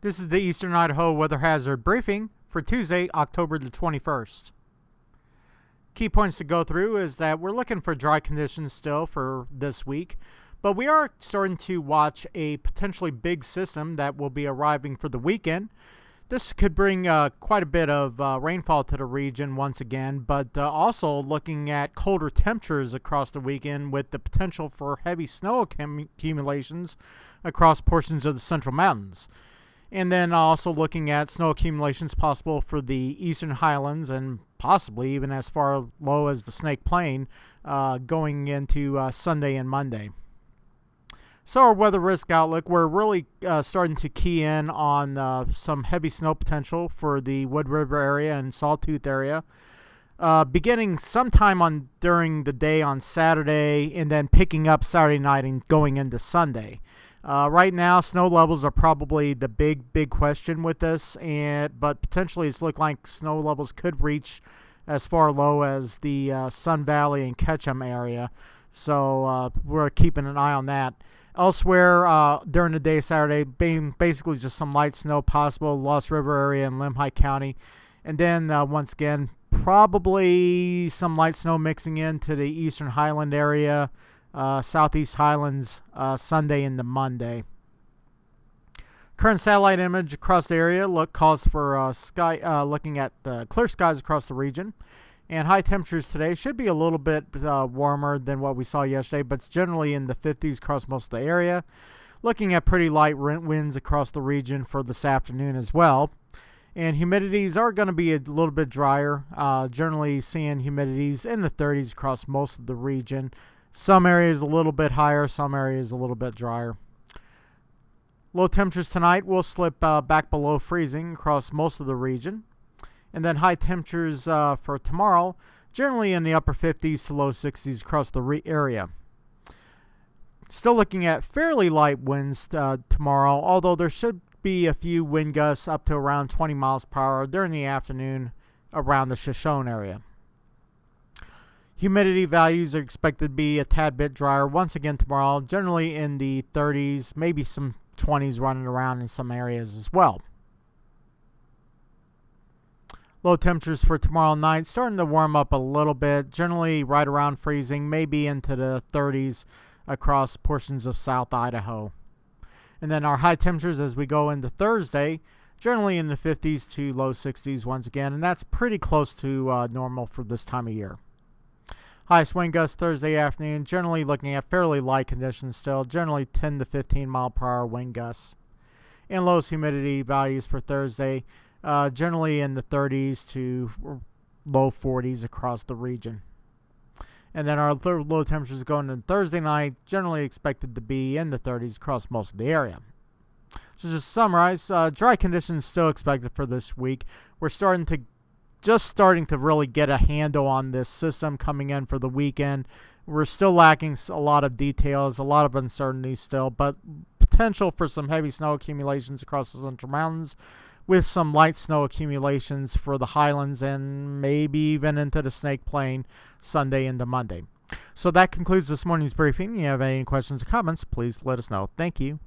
This is the Eastern Idaho Weather Hazard Briefing for Tuesday, October the 21st. Key points to go through is that we're looking for dry conditions still for this week, but we are starting to watch a potentially big system that will be arriving for the weekend. This could bring quite a bit of rainfall to the region once again, but also looking at colder temperatures across the weekend with the potential for heavy snow accumulations across portions of the Central Mountains. And then also looking at snow accumulations possible for the Eastern Highlands and possibly even as far low as the Snake Plain going into Sunday and Monday. So our weather risk outlook, we're really starting to key in on some heavy snow potential for the Wood River area and Sawtooth area. Beginning sometime during the day on Saturday and then picking up Saturday night and going into Sunday. Right now, snow levels are probably the big question with this, but potentially it's looking like snow levels could reach as far low as the Sun Valley and Ketchum area. So we're keeping an eye on that. Elsewhere, during the day Saturday, being basically just some light snow possible, Lost River area and Limhi County. And then once again, probably some light snow mixing into the Eastern Highland area, Southeast Highlands Sunday into Monday. Current satellite image across the area calls for looking at clear skies across the region. And high temperatures today should be a little bit warmer than what we saw yesterday, but it's generally in the 50s across most of the area. Looking at pretty light winds across the region for this afternoon as well. And humidities are going to be a little bit drier. Generally seeing humidities in the 30s across most of the region. Some areas a little bit higher, some areas a little bit drier. Low temperatures tonight will slip back below freezing across most of the region. And then high temperatures for tomorrow, generally in the upper 50s to low 60s across the area. Still looking at fairly light winds tomorrow, although there should be a few wind gusts up to around 20 miles per hour during the afternoon around the Shoshone area. Humidity values are expected to be a tad bit drier once again tomorrow, generally in the 30s, maybe some 20s running around in some areas as well. Low temperatures for tomorrow night starting to warm up a little bit, generally right around freezing, maybe into the 30s across portions of South Idaho. And then our high temperatures as we go into Thursday, generally in the 50s to low 60s once again, and that's pretty close to normal for this time of year. Highest wind gusts Thursday afternoon, generally looking at fairly light conditions still, generally 10 to 15 mile per hour wind gusts. And lowest humidity values for Thursday, generally in the 30s to low 40s across the region. And then our low temperatures going into Thursday night, generally expected to be in the 30s across most of the area. So just to summarize, dry conditions still expected for this week. We're starting to really get a handle on this system coming in for the weekend. We're still lacking a lot of details, a lot of uncertainty still, but potential for some heavy snow accumulations across the Central Mountains with some light snow accumulations for the Highlands and maybe even into the Snake Plain Sunday into Monday. So that concludes this morning's briefing. If you have any questions or comments, please let us know. Thank you.